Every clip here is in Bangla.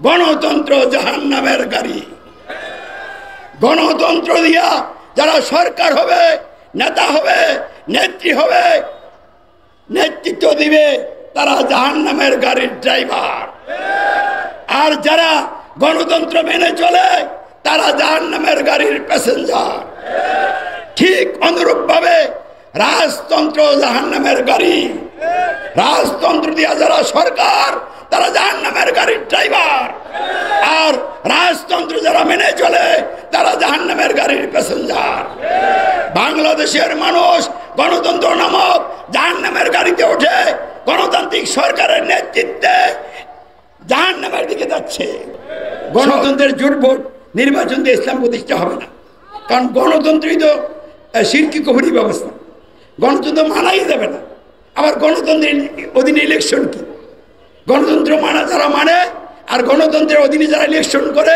গণতন্ত্র জাহান্নামের গাড়ি। গণতন্ত্র দিয়া যারা সরকার হবে, নেতা হবে, নেত্রী হবে, নেতৃত্ব দিবে, তারা জাহান্নামের গাড়ির ড্রাইভার। আর যারা গণতন্ত্র মেনে চলে তারা জাহান্নামের গাড়ির প্যাসেঞ্জার। ঠিক অনুরূপভাবে রাজতন্ত্র জাহান্নামের গাড়ি। রাজতন্ত্র দিয়া যারা সরকার, তারা জাহান্নামের গাড়ির ড্রাইভার। আর রাজতন্ত্র যারা মেনে চলে তারা জাহান্নামের গাড়ির প্যাসেঞ্জার। বাংলাদেশের মানুষ গণতন্ত্র নামক জাহান্নামের গাড়িতে ওঠে, গণতান্ত্রিক সরকারের নেতৃত্বে জাহান্নামের দিকে যাচ্ছে। গণতন্ত্রের জোট ভোট নির্বাচন দিয়ে ইসলাম প্রতিষ্ঠা হবে না, কারণ গণতন্ত্রই তো শিরকি কুফরি ব্যবস্থা। গণতন্ত্র মানাই যাবে না। আবার গণতন্ত্রের অধীনে ইলেকশন কি? গণতন্ত্র মানা যারা মানে আর গণতন্ত্রের অধীনে যারা ইলেকশন করে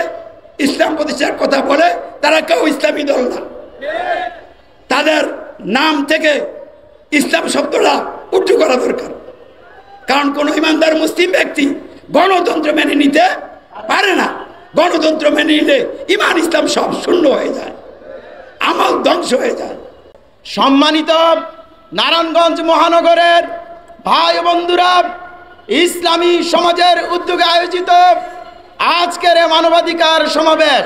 ইসলাম প্রতিষ্ঠার কথা বলে, তারা কেউ ইসলামী দল না। তাদের নাম থেকে ইসলাম শব্দটা উঠু করা দরকার, কারণ কোন ইমানদার মুসলিম ব্যক্তি গণতন্ত্র মেনে নিতে পারে না। গণতন্ত্র মেনে নিলে ইমান ইসলাম সব শূন্য হয়ে যায়, আমল ধ্বংস হয়ে যায়। সম্মানিত নারায়ণগঞ্জ মহানগরের ভাই বন্ধুরা, ইসলামী সমাজের উদ্যোগে আয়োজিত আজকের মানবাধিকার সমাবেশ।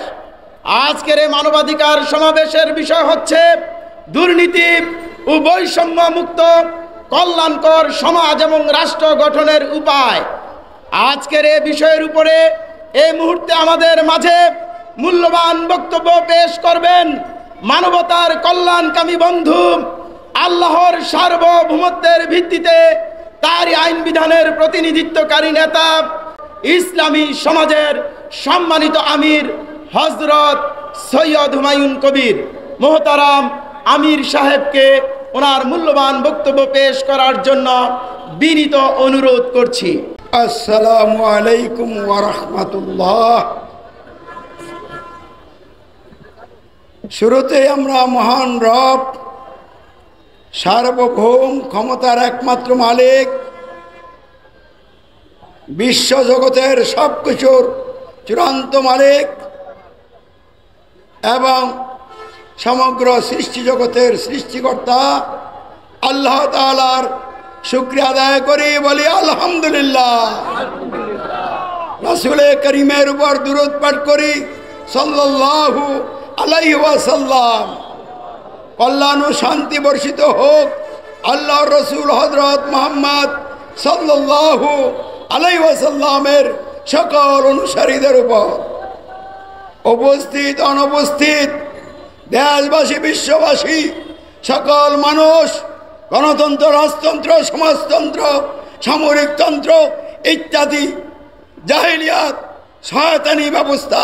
আজকের মানবাধিকার সমাবেশের বিষয় হচ্ছে দুর্নীতি ও বৈষম্য মুক্ত কল্যাণকর সমাজ এবং রাষ্ট্র গঠনের উপায়। আজকের এই বিষয়ের উপরে এই মুহূর্তে আমাদের মাঝে মূল্যবান বক্তব্য পেশ করবেন মানবতার কল্যাণকামী বন্ধু, আল্লাহর সার্বভৌমত্বের ভিত্তিতে তারই আইন বিধানের প্রতিনিধিত্বকারী নেতা, ইসলামী সমাজের সম্মানিত আমির হযরত সৈয়দ হুমায়ুন কবির। মোহতারাম আমির সাহেবকে ওনার মূল্যবান বক্তব্য পেশ করার জন্য বিনীত অনুরোধ করছি। আসসালামু আলাইকুম ওয়া রাহমাতুল্লাহ। শুরুতে আমরা মহান রব, সার্বভৌম ক্ষমতার একমাত্র মালিক, বিশ্ব জগতের সব কিছুর চূড়ান্ত মালিক এবং সমগ্র সৃষ্টি জগতের সৃষ্টিকর্তা আল্লাহ তাআলার শুকরিয়া আদায় করি, বলি আলহামদুলিল্লাহ। রাসূল করিমের উপর দুরূদ পাঠ করি সাল্লাল্লাহু আলাইহি ওয়াসাল্লাম। কল্যাণ ও শান্তি বর্ষিত হোক আল্লাহর রাসূল হযরত মুহাম্মদ সাল্লাল্লাহু আলাইহি ওয়াসাল্লামের সকল অনুসারীদের উপর। উপস্থিত অনুপস্থিত দেশবাসী, বিশ্ববাসী, সকল মানুষ গণতন্ত্র, রাজতন্ত্র, সমাজতন্ত্র, সামরিকতন্ত্র ইত্যাদি জাহিলিয়াত শয়তানি ব্যবস্থা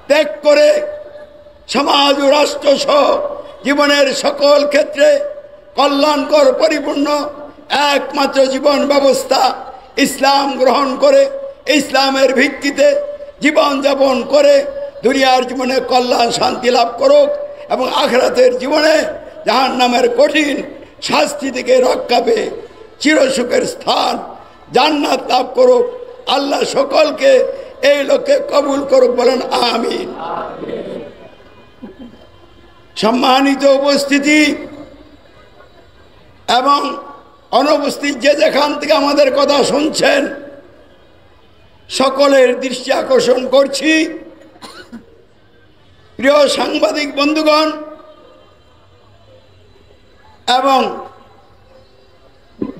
ত্যাগ করে সমাজ ও রাষ্ট্রসহ জীবনের সকল ক্ষেত্রে কল্যাণকর পরিপূর্ণ একমাত্র জীবন ব্যবস্থা ইসলাম গ্রহণ করে ইসলামের ভিত্তিতে জীবনযাপন করে দুনিয়ার জীবনে কল্যাণ শান্তি লাভ করুক এবং আখিরাতের জীবনে জাহান্নামের কঠিন শাস্তি থেকে রক্ষা পেয়ে চিরসুখের স্থান জান্নাত লাভ করুক। আল্লাহ সকলকে এই লক্ষ্যে কবুল করুক, বলেন আমিন। সম্মানিত উপস্থিতি এবং অনুপস্থিত যে যেখান থেকে আমাদের কথা শুনছেন, সকলের দৃষ্টি আকর্ষণ করছি, প্রিয় সাংবাদিক বন্ধুগণ এবং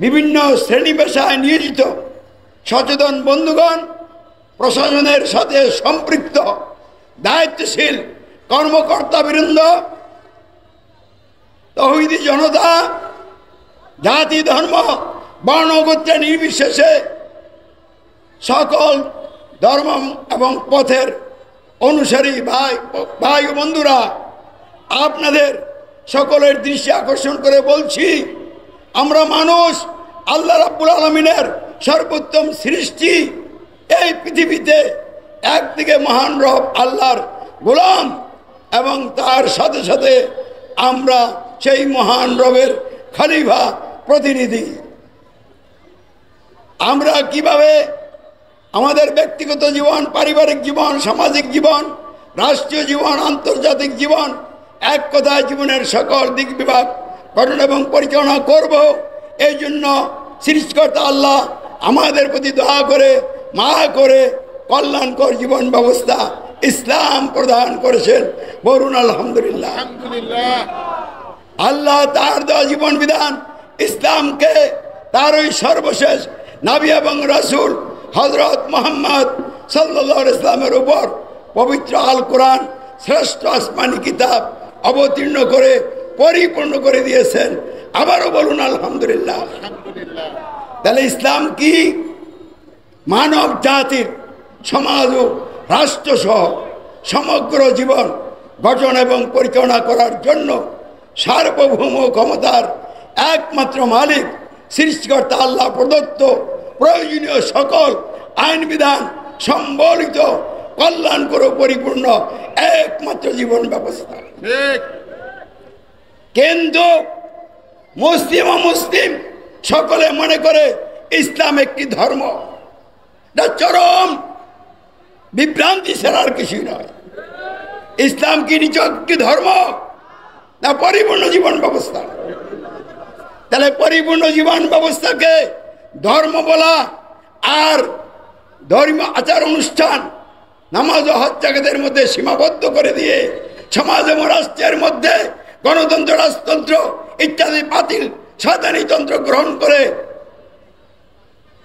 বিভিন্ন শ্রেণী পেশায় নিয়োজিত সচেতন বন্ধুগণ, প্রশাসনের সাথে সম্পৃক্ত দায়িত্বশীল কর্মকর্তাবৃন্দ, তৌহিদি জনতা, জাতি ধর্ম বর্ণগোত্রে নির্বিশেষে সকল ধর্ম এবং পথের অনুসারী ভাই ও বন্ধুরা, আপনাদের সকলের দৃষ্টি আকর্ষণ করে বলছি, আমরা মানুষ আল্লাহ রাব্বুল আলামিনের সর্বোত্তম সৃষ্টি। এই পৃথিবীতে একদিকে মহান রব আল্লাহর গোলাম এবং তার সাথে সাথে আমরা সেই মহান রবের খলিফা, প্রতিনিধি। আমরা কিভাবে আমাদের ব্যক্তিগত জীবন, পারিবারিক জীবন, সামাজিক জীবন, রাষ্ট্রীয় জীবন, আন্তর্জাতিক জীবন, এক কথায় জীবনের সকল দিক বিভাগ গঠন এবং পরিচালনা করব। এই জন্য সৃষ্টিকর্তা আল্লাহ আমাদের প্রতি দয়া করে, মায়া করে কল্যাণকর জীবন ব্যবস্থা ইসলাম প্রদান করেছেন। বলুন আলহামদুলিল্লাহ। আল্লাহ তার দেওয়া জীবন বিধান ইসলামকে তার ওই সর্বশেষ নবী এবং রাসূল হযরত মুহাম্মদ সাল্লাল্লাহু আলাইহি ওয়াসাল্লামের উপর পবিত্র আল কোরআন শ্রেষ্ঠ আসমানি কিতাব অবতীর্ণ করে পরিপূর্ণ করে দিয়েছেন। আবারও বলুন আলহামদুলিল্লাহ। তাহলে ইসলাম কি? মানব জাতির সমাজ ও রাষ্ট্রসহ সমগ্র জীবন গঠন এবং পরিচালনা করার জন্য সার্বভৌম ক্ষমতার একমাত্র মালিক সৃষ্টিকর্তা আল্লাহ প্রদত্ত প্রয়োজনীয় সকল আইন বিধান সম্বলিত কল্যাণকর পরিপূর্ণ একমাত্র জীবন ব্যবস্থা। কিন্তু মুসলিম অমুসলিম সকলে মনে করে ইসলাম একটি ধর্ম। চরম বিভ্রান্তি ছাড়া আর কিছুই নয়। ইসলাম কি নিছক একটি ধর্ম না পরিপূর্ণ জীবন ব্যবস্থা? তাহলে পরিপূর্ণ জীবন ব্যবস্থাকে ধর্ম বলা আর ধর্মীয় আচার অনুষ্ঠান, নামাজ ও হজ জাকাতের মধ্যে সীমাবদ্ধ করে দিয়ে সমাজ এবং রাষ্ট্রের মধ্যে গণতন্ত্র, রাজতন্ত্র ইত্যাদি বাতিল সাধারণ তন্ত্র গ্রহণ করে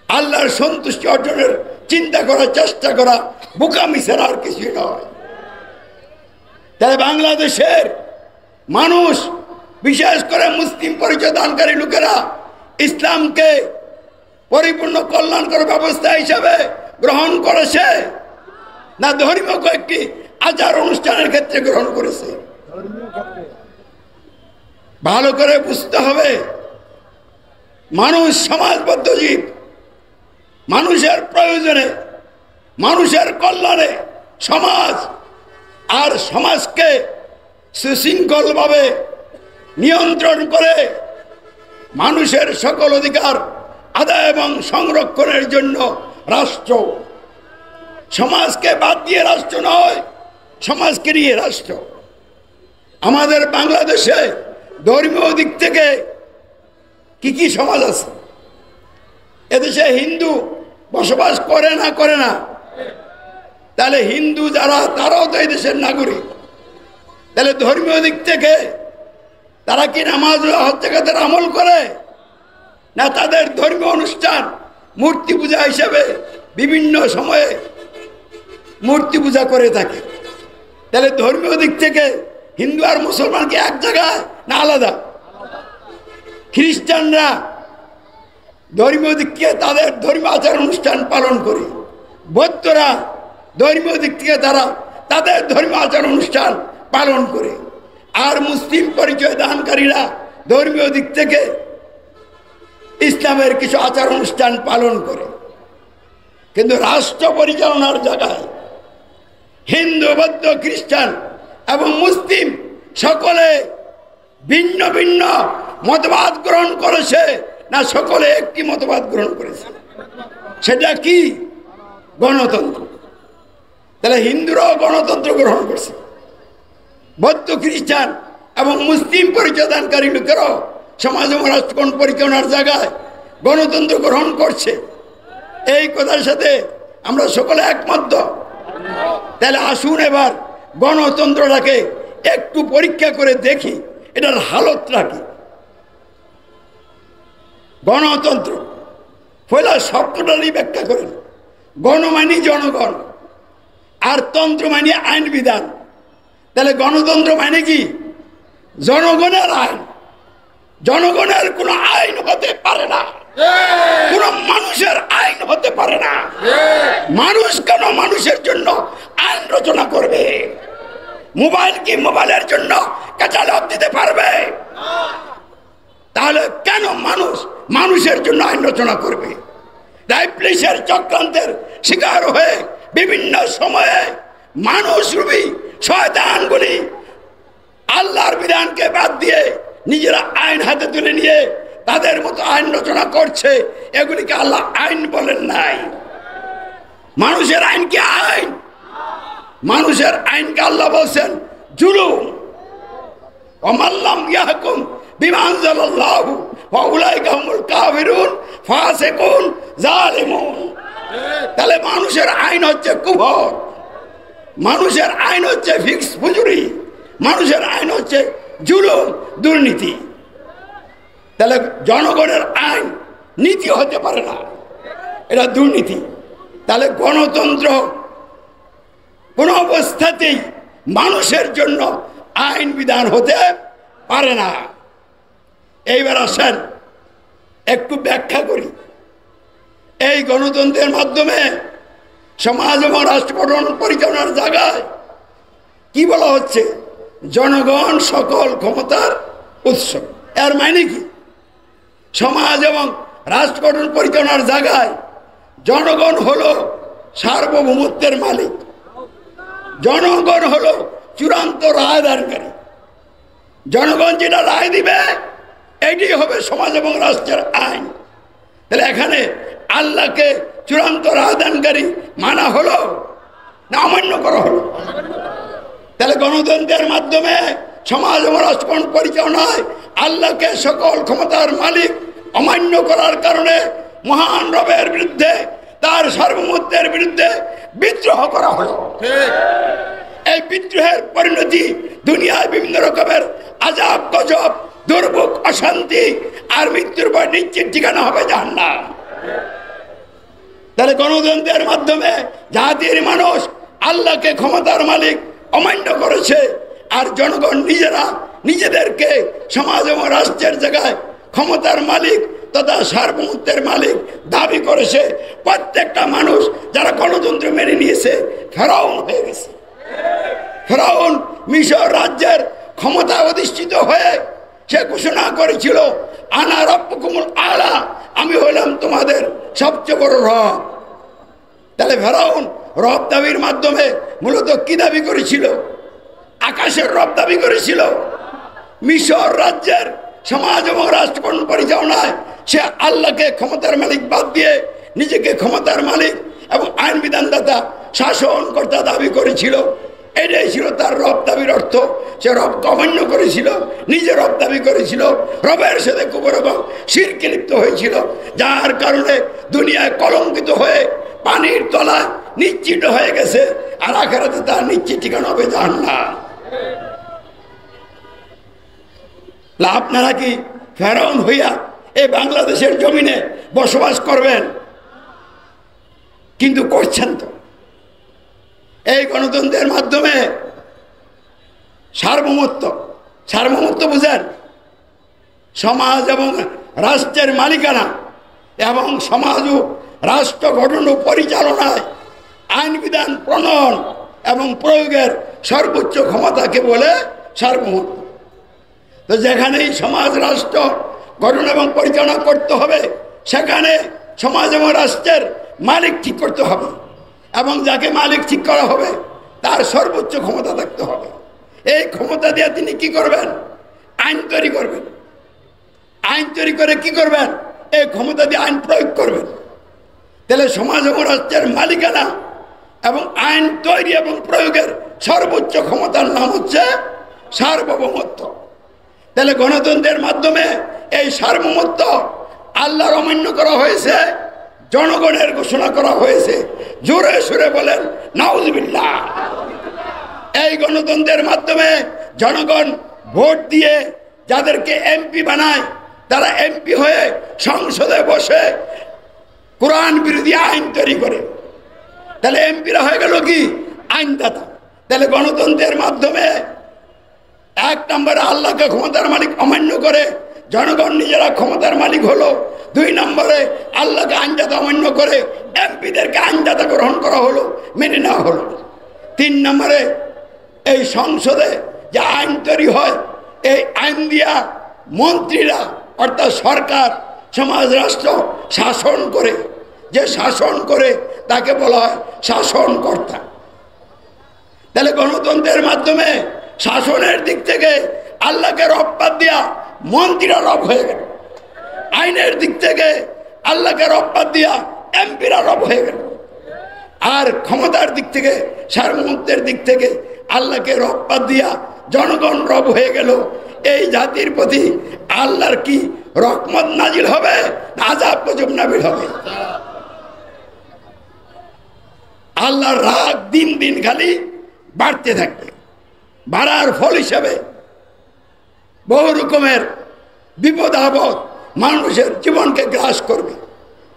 আল্লাহর সন্তুষ্টি অর্জনের চিন্তা করার চেষ্টা করা বোকামি ছাড়া আর কিছুই নয়। তাই বাংলাদেশের মানুষ, বিশেষ করে মুসলিম পরিচয় দানকারী লোকেরা ইসলামকে পরিপূর্ণ কল্যাণকর ব্যবস্থা হিসাবে গ্রহণ করেছে না ধর্মীয় কয়েকটি আচার অনুষ্ঠানের ক্ষেত্রে গ্রহণ করেছে? ভালো করে বুঝতে হবে, মানুষ সমাজবদ্ধ জীব। মানুষের প্রয়োজনে, মানুষের কল্যাণে সমাজ আর সমাজকে সুশৃঙ্খলভাবে নিয়ন্ত্রণ করে মানুষের সকল অধিকার আদায় এবং সংরক্ষণের জন্য রাষ্ট্র। সমাজকে বাদ দিয়ে রাষ্ট্র নয়, সমাজকে নিয়ে রাষ্ট্র। আমাদের বাংলাদেশে ধর্মীয় দিক থেকে কি কি সমাজ আছে? এদেশে হিন্দু বসবাস করে না? তাহলে হিন্দু যারা, তারাও তো এই দেশের নাগরিক। তাহলে ধর্মীয় দিক থেকে তারা কি নামাজ হজ জাকাতের আমল করে না তাদের ধর্মীয় অনুষ্ঠান মূর্তি পূজা হিসাবে বিভিন্ন সময়ে মূর্তি পূজা করে থাকে? তাহলে ধর্মীয় দিক থেকে হিন্দু আর মুসলমান কি এক জায়গায় না আলাদা? খ্রিস্টানরা ধর্মীয় দিক থেকে তাদের ধর্মীয় আচার অনুষ্ঠান পালন করে, বৌদ্ধরা ধর্মীয় দিক থেকে তারা তাদের ধর্মীয় আচার অনুষ্ঠান পালন করে, আর মুসলিম পরিচয় দানকারীরা ধর্মীয় দিক থেকে ইসলামের কিছু আচার অনুষ্ঠান পালন করে। কিন্তু রাষ্ট্র পরিচালনার জায়গায় হিন্দু, বৌদ্ধ, খ্রিস্টান এবং মুসলিম সকলে ভিন্ন ভিন্ন মতবাদ গ্রহণ করেছে না সকলে একটি মতবাদ গ্রহণ করেছে? সেটা কি? গণতন্ত্র। তাহলে হিন্দুরাও গণতন্ত্র গ্রহণ করছে, বৌদ্ধ, খ্রিস্টান এবং মুসলিম পরিচয়দানকারী লোকেরাও সমাজ এবং রাষ্ট্রগণ পরিচালনার জায়গায় গণতন্ত্র গ্রহণ করছে। এই কথার সাথে আমরা সকলে একমত। তাহলে আসুন এবার গণতন্ত্রটাকে একটু পরীক্ষা করে দেখি এটার হালতটা কি। গণতন্ত্র পয়লা শব্দটারই ব্যাখ্যা করেন। গণ মানে জনগণ, আর তন্ত্র মানে আইন বিধান। তাহলে গণতন্ত্র মানে কি? জনগণের আইন। জনগণের কোনো আইন হতে পারে না, কোন মানুষের আইন হতে পারে না। মানুষ কেন মানুষের জন্য আইন রচনা করবে? মোবাইল কি মোবাইলের জন্য কাঁচালক দিতে পারবে? তাহলে কেন মানুষ মানুষের জন্য আইন রচনা করবে? পুলিশের চক্রান্তের শিকার হয়ে বিভিন্ন সময়ে মানুষ রূপী শয়তানগুলি আল্লাহর বিধানকে বাদ দিয়ে নিজেরা আইন হাতে তুলে নিয়ে তাদের মতো আইন রচনা করছে। এগুলিকে আল্লাহ আইন বলেন নাই। মানুষের আইন কি আইন? মানুষের আইনকে আল্লাহ বলছেন জুলুম। ওমাল্লাম ইয়াহকুম বিমা আনজালাল্লাহু ফাউলাইকা হুমুল কাফিরুন ফাসিকুন জালিমুন। তাহলে মানুষের আইন হচ্ছে কুফর, মানুষের আইন হচ্ছে ফিক্স ফুজুরি, মানুষের আইন হচ্ছে জুলুম, দুর্নীতি। তাহলে জনগণের আইন নীতি হতে পারে না, এটা দুর্নীতি। তাহলে গণতন্ত্র কোনো অবস্থাতেই মানুষের জন্য আইন বিধান হতে পারে না। এইবার আসেন একটু ব্যাখ্যা করি। এই গণতন্ত্রের মাধ্যমে সমাজ এবং রাষ্ট্র পরিচালনার জায়গায় কি বলা হচ্ছে? জনগণ সকল ক্ষমতার উৎস। এর মানে কি? সমাজ এবং রাষ্ট্র পরিচালনার জায়গায় জনগণ হলো সার্বভৌমত্বের মালিক, জনগণ হলো চূড়ান্ত রায় দানকারী। জনগণ যেটা রায় দিবে এটি হবে সমাজ এবং রাষ্ট্রের আইন। তাহলে এখানে আল্লাহকে চূড়ান্ত রায় দানকারী মানা হলো না অমান্য করা হলো? তাহলে গণতন্ত্রের মাধ্যমে সমাজ এবং রাষ্ট্র পরিচালনায় আল্লাহকে সকল ক্ষমতার মালিক অমান্য করার কারণে মহান রবের বিরুদ্ধে, তার সার্বভৌমত্বের বিরুদ্ধে বিদ্রোহ করা হলো। এই বিদ্রোহের পরিণতি দুনিয়ায় বিভিন্ন রকমের আযাব, গজব, দুর্ভোগ, অশান্তি আর মৃত্যুর পর নিশ্চিত ঠিকানা হবে জাহান্নাম। তাহলে গণতন্ত্রের মাধ্যমে জাতির মানুষ আল্লাহকে ক্ষমতার মালিক অমান্য করেছে, আর জনগণ নিজেরা নিজেদেরকে সমাজ এবং রাষ্ট্রের জায়গায় ক্ষমতার মালিক তথা সার্বভৌমত্বের মালিক দাবি করেছে। প্রত্যেকটা মানুষ যারা গণতন্ত্র মেনে নিয়েছে ফেরাউন হয়ে গেছে। ফেরাউন মিশর রাজ্যের ক্ষমতা অধিষ্ঠিত হয়ে সে ঘোষণা করেছিল, আনা রব্বুকুমুল আলা, আমি হলাম তোমাদের সবচেয়ে বড় রব। তাহলে ফেরাউন রব দাবির মাধ্যমে মূলত কি দাবি করেছিল? আকাশের রব দাবি করেছিল। মিশর রাজ্যের সমাজ এবং রাষ্ট্র পরিচালনায় সে আল্লাহকে ক্ষমতার মালিক বাদ দিয়ে নিজেকে ক্ষমতার মালিক এবং আইন বিধানদাতা শাসনকর্তা দাবি করেছিল। এটাই ছিল তার রব দাবির অর্থ। সে রব অমান্য করেছিল, নিজে রব দাবি করেছিল, রবের সাথে কুফর এবং শিরকে লিপ্ত হয়েছিল, যার কারণে দুনিয়ায় কলঙ্কিত হয়ে পানির তলায় নিশ্চিত হয়ে গেছে, আর আখিরাতে তার নিশ্চিত ঠিকানা হবে জাহান্নাম। আপনারা কি ফেরাউন হইয়া এই বাংলাদেশের জমিনে বসবাস করবেন? কিন্তু করছেন তো। এই গণতন্ত্রের মাধ্যমে সার্বভৌমত্ব বুঝেন, সমাজ এবং রাষ্ট্রের মালিকানা এবং সমাজ ও রাষ্ট্র গঠন ও পরিচালনায় আইন বিধান প্রণয়ন এবং প্রয়োগের সর্বোচ্চ ক্ষমতাকে বলে সার্বভৌমত্ব। তো যেখানেই সমাজ রাষ্ট্র গঠন এবং পরিচালনা করতে হবে সেখানে সমাজ এবং রাষ্ট্রের মালিক ঠিক করতে হবে, এবং যাকে মালিক ঠিক করা হবে তার সর্বোচ্চ ক্ষমতা থাকতে হবে। এই ক্ষমতা দিয়ে তিনি কি করবেন? আইন তৈরি করবেন। আইন তৈরি করে কি করবেন? এই ক্ষমতা দিয়ে আইন প্রয়োগ করবেন। তাহলে সমাজ এবং রাষ্ট্রের মালিকানা এবং আইন তৈরি এবং প্রয়োগের সর্বোচ্চ ক্ষমতার নাম হচ্ছে সার্বভৌমত্ব। তাহলে গণতন্ত্রের মাধ্যমে এই সার্বভৌমত্ব আল্লাহর অমান্য করা হয়েছে, জনগণের ঘোষণা করা হয়েছে। জোরে সুরে বলেন নাউজুবিল্লাহ। এই গণতন্ত্রের মাধ্যমে জনগণ ভোট দিয়ে যাদেরকে এমপি বানায়, তারা এমপি হয়ে সংসদে বসে কোরআন বিরোধী আইন তৈরি করে। তাহলে এমপিরা হয়ে গেল কি? আইনদাতা। তাহলে গণতন্ত্রের মাধ্যমে এক নম্বরে আল্লাহকে ক্ষমতার মালিক অমান্য করে জনগণ নিজেরা ক্ষমতার মালিক হলো। দুই নম্বরে আল্লাহকে আইনদাতা অমান্য করে এমপিদেরকে আইনদাতা গ্রহণ করা হলো, মেনে নেওয়া হলো। তিন নম্বরে এই সংসদে যে আইন তৈরি হয়, এই আইন দিয়া মন্ত্রীরা অর্থাৎ সরকার সমাজ রাষ্ট্র শাসন করে। যে শাসন করে তাকে বলা হয় শাসনকর্তা। তাহলে গণতন্ত্রের মাধ্যমে শাসনের দিক থেকে আল্লাহকে রব বাদ দিয়া মন্ত্রীরা রব হয়ে গেল। আইনের দিক থেকে আল্লাহকে রব বাদ দিয়া এমপিরা রব হয়ে গেল। আর ক্ষমতার দিক থেকে সার্বভৌমত্বের দিক থেকে আল্লাহকে রব বাদ দিয়া জনগণ রব হয়ে গেল। এই জাতির প্রতি আল্লাহর কি রহমত নাজিল হবে, আযাব গজব নাজিল হবে? আল্লাহর রাগ দিন দিন খালি বাড়তে থাকবে। বাড়ার ফল হিসাবে বহু রকমের বিপদ আপদ মানুষের জীবনকে গ্রাস করবে।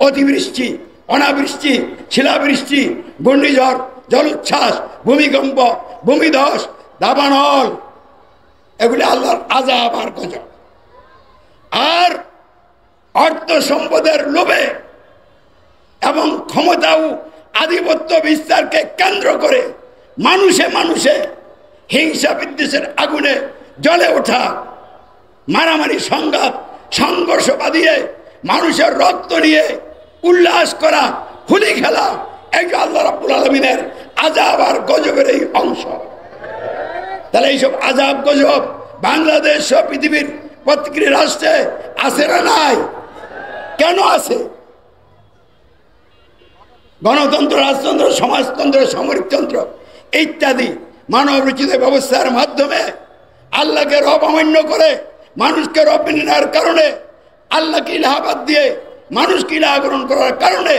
অতিবৃষ্টি, অনাবৃষ্টি, শিলাবৃষ্টি, ঘূর্ণিঝড়, জলোচ্ছ্বাস, ভূমিকম্প, ভূমিধস, দাবানল, এগুলি আল্লাহর আযাব আর গজব। আর অর্থ সম্পদের লোভে এবং ক্ষমতা ও আধিপত্য বিস্তারকে কেন্দ্র করে মানুষে মানুষে হিংসা বিদ্বেষের আগুনে জ্বলে ওঠা, মারামারি, সংঘাত, সংঘর্ষ বাঁধিয়ে মানুষের রক্ত নিয়ে উল্লাস করা, হোলি খেলা, এই যে আল্লাহ রাব্বুল আলামিনের আযাব আর গজবের এই অংশ। তাহলে এইসব আযাব গজব বাংলাদেশ সহ পৃথিবীর প্রত্যেকটি রাষ্ট্রে আছে না নাই? কেন আছে? গণতন্ত্র, রাজতন্ত্র, সমাজতন্ত্র, সামরিকতন্ত্র ইত্যাদি মানব রচিত ব্যবস্থার মাধ্যমে আল্লাহকে রব অমান্য করে মানুষকে রব মেনে নেওয়ার কারণে, আল্লাহকে ইলাহ বাদ দিয়ে মানুষকে ইলাহ গ্রহণ করার কারণে,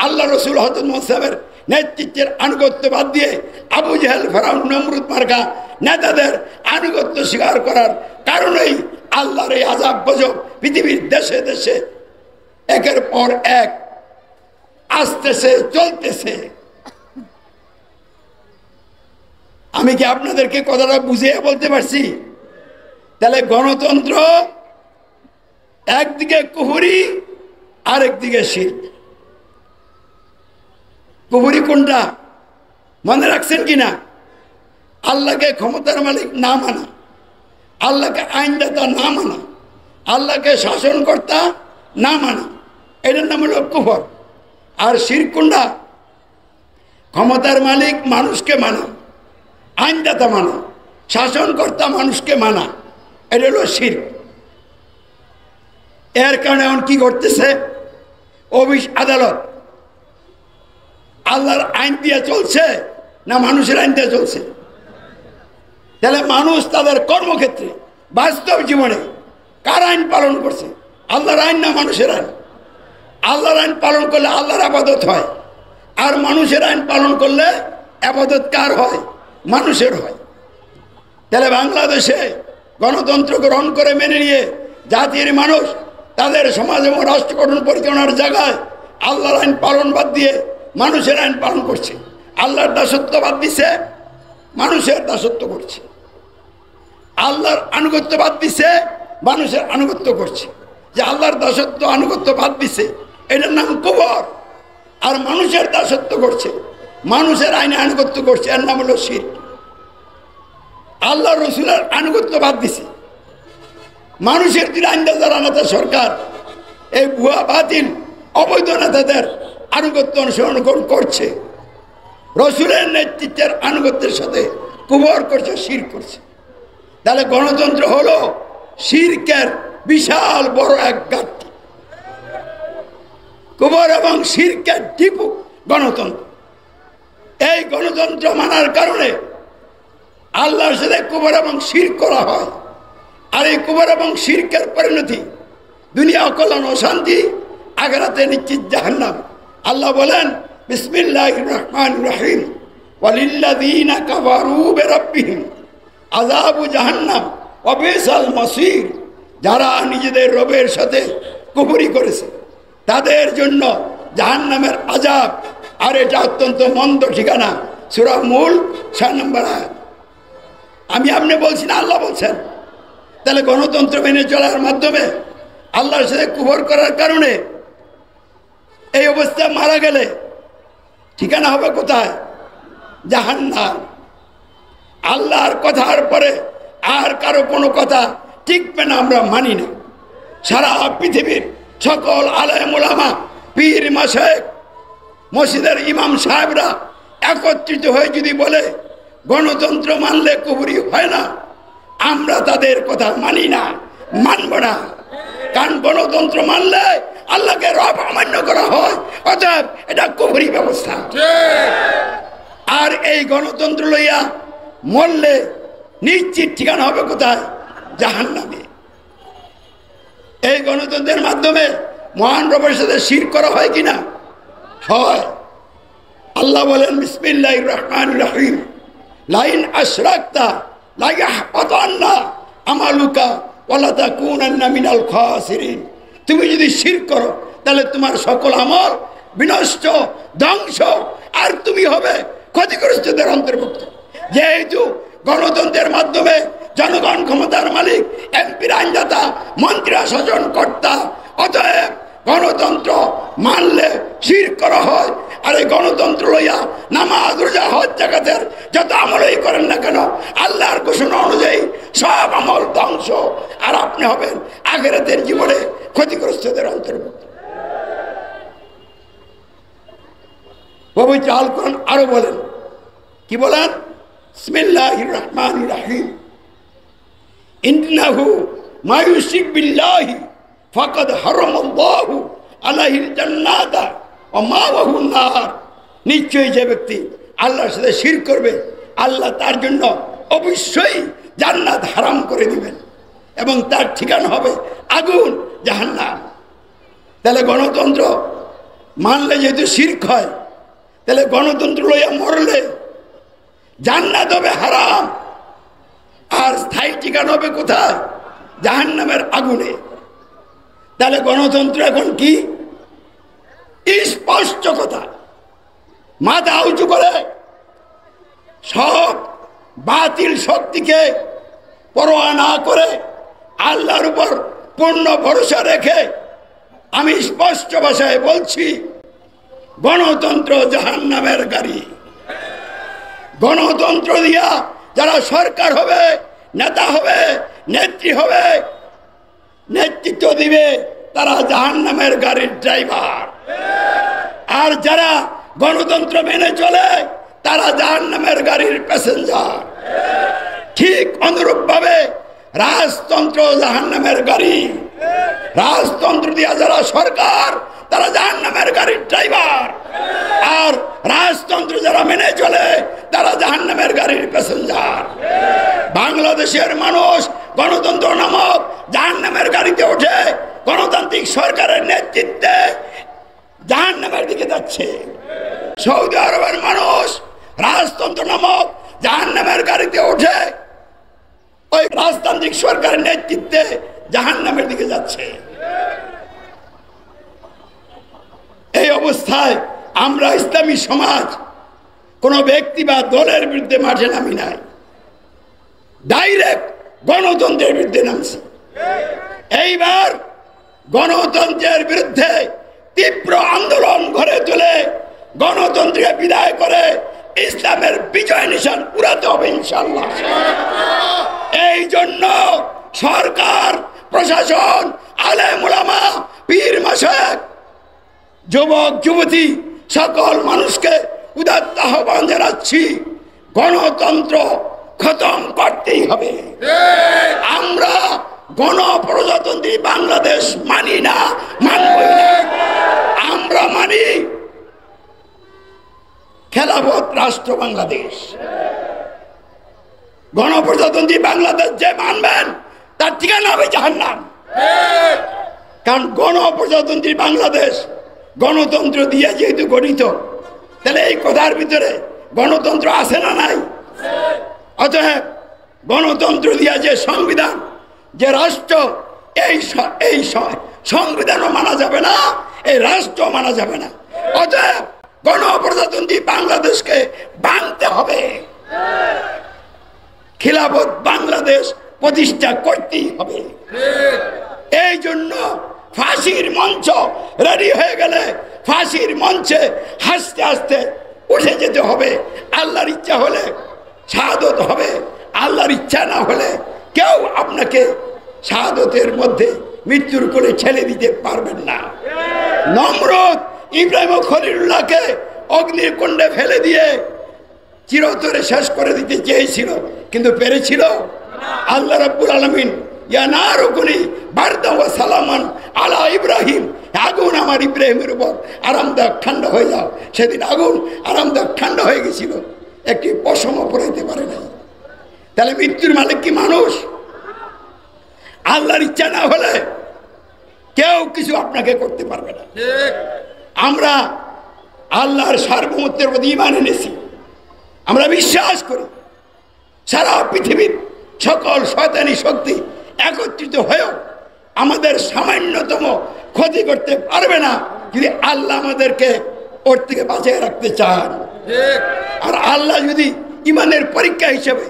আল্লাহ রসুল হযরত মুহাম্মদের নেতৃত্বের আনুগত্য বাদ দিয়ে আবু জেহেল, ফেরাউন, নমরুদ মার্কা নেতাদের আনুগত্য স্বীকার করার কারণেই আল্লাহর এই আযাব গজব পৃথিবীর দেশে দেশে একের পর এক আসতেছে, চলতেছে। আমি কি আপনাদেরকে কথাটা বুঝিয়ে বলতে পারছি? তাহলে গণতন্ত্র একদিকে কুফরি, আরেকদিকে শিরক। কুফরি কোনটা মনে রাখছেন কিনা? আল্লাহকে ক্ষমতার মালিক না মানা, আল্লাহকে আইনদাতা না মানা, আল্লাহকে শাসনকর্তা না মানা, এটার নাম হলো কুফর। আর শিরক কোনটা? ক্ষমতার মালিক মানুষকে মানা, আইনদাতা মানা, শাসনকর্তা মানুষকে মানা, এটা হলো শিরক। এর কারণে এখন কি করতেছে? অফিস আদালত আল্লাহর আইন দিয়ে চলছে না মানুষের আইন দিয়ে চলছে? তাহলে মানুষ তাদের কর্মক্ষেত্রে, বাস্তব জীবনে কার আইন পালন করছে? আল্লাহর আইন না মানুষের আইন? আল্লাহর আইন পালন করলে আল্লাহর আবাদত হয়, আর মানুষের আইন পালন করলে আবাদত কার হয়? মানুষের হয়। তাহলে বাংলাদেশে গণতন্ত্র গ্রহণ করে মেনে নিয়ে জাতির মানুষ তাদের সমাজ এবং রাষ্ট্র গঠন পরিচালনার জায়গায় আল্লাহর আইন পালন বাদ দিয়ে মানুষের আইন পালন করছে। আল্লাহর দাসত্ব বাদ দিছে, মানুষের দাসত্ব করছে। আল্লাহর আনুগত্য বাদ দিছে, মানুষের আনুগত্য করছে। যে আল্লাহর দাসত্ব আনুগত্য বাদ দিছে, এটার নাম কুফর। আর মানুষের দাসত্ব করছে, মানুষের আইনে আনুগত্য করছে, এর নাম হলো শিরক। আল্লাহ রসুলের আনুগত্য বাদ দিছে, মানুষের দিন আইনদাতারা নেতা সরকার এই ভুয়া বাতিল অবৈধ নেতাদের আনুগত্য অনুসরণ করছে, রসুলের নেতৃত্বের আনুগত্যের সাথে কুফর করছে, শিরক করছে। তাহলে গণতন্ত্র হলো শিরকের বিশাল বড় এক ঘাটতি। কুফর এবং শিরকের টিপু গণতন্ত্র। এই গণতন্ত্র মানার কারণে আল্লাহর সাথে কুফর এবং শিরক করা হয়। আর এই কুফর এবং শিরকের পরিণতি দুনিয়া অকল্যাণ, অশান্তি, আখিরাতে নিশ্চিত জাহান্নাম। আল্লাহ বলেন বিসমিল্লাহির রহমানির রহিম, ওয়ালিল্লাযীনা কাফারু বিরাব্বিহিম আযাবু জাহান্নাম ওয়া বিসাল মাসীর। যারা নিজেদের রবের সাথে কুফরি করেছে তাদের জন্য জাহান্নামের আযাব, আর এটা অত্যন্ত মন্দ ঠিকানা। সূরা মুল্ক 6 নম্বর আয়াত। আমি আপনি বলছি না, আল্লাহ বলছেন। তাহলে গণতন্ত্র মেনে চলার মাধ্যমে আল্লাহর সাথে কুফর করার কারণে এই অবস্থা মারা গেলে ঠিকানা হবে কোথায়? জাহান্নাম। আল্লাহর কথার পরে আর কারো কোনো কথা টিকবে না, আমরা মানি না। সারা পৃথিবীর সকল আলেম ওলামা, পীর মাশায়েখ, মসজিদের ইমাম সাহেবরা একত্রিত হয়ে যদি বলে গণতন্ত্র মানলে কুফরি হয় না, আমরা তাদের কথা মানি না, মানব না। কারণ গণতন্ত্র মানলে আল্লাহকে রব অমান্য করা হয়, অতএব এটা কুফরি ব্যবস্থা। আর এই গণতন্ত্র লইয়া মরলে নিশ্চিত ঠিকানা হবে কোথায়? জাহান্নামে। এই গণতন্ত্রের মাধ্যমে মহান রবের সাথে শিরক করা হয় কিনা? হয়। আল্লাহ বলেন বিসমিল্লাহির রহমানির রহিম, লাইন আশরাকতা লায়াহবাতান্না আমালুকা ওয়ালা তাকুনান্না মিনাল খাসিরিন। তুমি যদি শিরক করো তাহলে তোমার সকল আমল বিনষ্ট, ধ্বংস, আর তুমি হবে ক্ষতিগ্রস্তদের অন্তর্ভুক্ত। যেহেতু গণতন্ত্রের মাধ্যমে জনগণ ক্ষমতার মালিক, এমপির আইনদাতা, মন্ত্রীরা শাসনকর্তা, অতএব গণতন্ত্র মানলে শিরক করা হয়। আর এই গণতন্ত্র লইয়া নামাজ, রোজা, হজ, যাকাতের যত আমলই করেন না কেন, আল্লাহর ঘোষণা অনুযায়ী সব আমল ধ্বংস, আর আপনি হবেন আখিরাতের জীবনে ক্ষতিগ্রস্তদের অন্তর্ভুক্ত। পবিত্র আল কোরআন আরো বলেন, কি বলেন? বিসমিল্লাহির রহমানির রহিম, ইন্নাহু মা ইউশরিক বিল্লাহি ফাকাদ হারামাল্লাহু আলাইহিল জান্নাতা ওয়া মাওয়াহুন নার। নিশ্চয়ই যে ব্যক্তি আল্লাহর সাথে শিরক করবে, আল্লাহ তার জন্য অবশ্যই জান্নাত হারাম করে দিবেন এবং তার ঠিকানা হবে আগুন, জাহান্নাম। তাহলে গণতন্ত্র মানলে যেহেতু শিরক হয়, তাহলে গণতন্ত্র লইয়া মরলে জান্নাত হবে হারাম, আর স্থায়ী ঠিকানা হবে কোথায়? জাহান্নামের আগুনে। তাহলে গণতন্ত্র এখন কি? স্পষ্ট কথা, মাথা উঁচু করে সব বাতিল শক্তিকে পরোয়া না করে আল্লাহর উপর পূর্ণ ভরসা রেখে আমি স্পষ্ট ভাষায় বলছি, গণতন্ত্র জাহান্নামের গাড়ি। গণতন্ত্র দিয়া যারা সরকার হবে, নেতা হবে, নেত্রী হবে, নেতৃত্ব দিবে, তারা জাহান্নামের গাড়ির ড্রাইভার। আর যারা গণতন্ত্র মেনে চলে তারা জাহান্নামের গাড়ির প্যাসেঞ্জার। ঠিক অনুরূপ ভাবে রাজতন্ত্র জাহান্নামের গাড়ি। রাজতন্ত্র দিয়া যারা সরকার, তারা জাহান্নামের গাড়ির ড্রাইভার। আর রাজতন্ত্র যারা মেনে চলে তারা জাহান্নামের গাড়ির প্যাসেঞ্জার। বাংলাদেশের মানুষ গণতন্ত্র নামক জাহান্নামের গাড়িতে ওঠে, গণতান্ত্রিক সরকারের নেতৃত্বে জাহান্নামের দিকে যাচ্ছে। সৌদি আরবের মানুষ রাজতন্ত্র নামক জাহান্নামের গাড়িতে ওঠে, ওই রাজতান্ত্রিক সরকারের নেতৃত্বে জাহান্নামের দিকে যাচ্ছে। এই অবস্থায় আমরা ইসলামী সমাজ কোন ব্যক্তি বা দলের বিরুদ্ধে মাঠে নামি নাই, ডাইরেক্ট গণতন্ত্রের বিরুদ্ধে নামছি। এইবার গণতন্ত্রের বিরুদ্ধে তীব্র আন্দোলন গড়ে তুলে গণতন্ত্রকে বিদায় করে ইসলামের বিজয় নিশান উড়াতে হবে ইনশাআল্লাহ। এই জন্য সরকার, প্রশাসন, আলেম ওলামা, পীর মাশায়েখ, যুবক যুবতী সকল মানুষকে উদাত্ত আহ্বান জানাচ্ছি, গণতন্ত্র খতম করতেই হবে। আমরা গণপ্রজাতন্ত্রী বাংলাদেশ মানি না, মানবই না। আমরা মানি খেলাফত রাষ্ট্র বাংলাদেশ। গণপ্রজাতন্ত্রী বাংলাদেশ যে মানবেন তার ঠিকানা হবে জাহান্নাম। কারণ গণপ্রজাতন্ত্রী বাংলাদেশ গণতন্ত্র দিয়ে যেহেতু গঠিত, তাহলে এই কথার ভিতরে গণতন্ত্র আছে না নাই? অতএব গণতন্ত্র দিয়া যে সংবিধান, যে রাষ্ট্র, এই সংবিধানও মানা যাবে না, এই রাষ্ট্র মানা যাবে না। অতএব গণপ্রজাতন্ত্রী বাংলাদেশকে ভাঙতে হবে, খিলাফত বাংলাদেশ প্রতিষ্ঠা করতেই হবে। এই জন্য ফাঁসির মঞ্চ রেডি হয়ে গেলে ফাঁসির মঞ্চে হাসতে হাসতে উঠে যেতে হবে। আল্লাহর ইচ্ছা হলে শাহাদত হবে, আল্লাহর ইচ্ছা না হলে কেউ আপনাকে শাহাদতের মধ্যে মৃত্যুর কোলে ঠেলে দিতে পারবেন না। নমরুদ ইব্রাহিম ও খলিলুল্লাহকে অগ্নির কুণ্ডে ফেলে দিয়ে চিরতরে শেষ করে দিতে চেয়েছিল, কিন্তু পেরেছিল? আল্লাহ রাব্বুল আলামিন ইয়া নারু কুনি বারদান ওয়া সালামান আলা ইব্রাহিম, আগুন আমার ইব্রাহিমের উপর আরামদায়ক ঠান্ডা হয়ে যাও। সেদিন আগুন আরামদায়ক ঠান্ডা হয়ে গেছিল, একটি পশমও পড়াইতে পারে নাই। তাহলে মৃত্যুর মালিক কি মানুষ? আল্লাহর ইচ্ছা না হলে কেউ কিছু আপনাকে করতে পারবে না। আমরা আল্লাহর সার্বভৌমত্বের প্রতি ঈমান এনেছি। আমরা বিশ্বাস করি সারা পৃথিবীর সকল শয়তানি শক্তি একত্রিত হয়েও আমাদের সামান্যতম ক্ষতি করতে পারবে না, যদি আল্লাহ আমাদেরকে ওর থেকে বাঁচিয়ে রাখতে চান। আর আল্লাহ যদি ঈমানের পরীক্ষা হিসেবে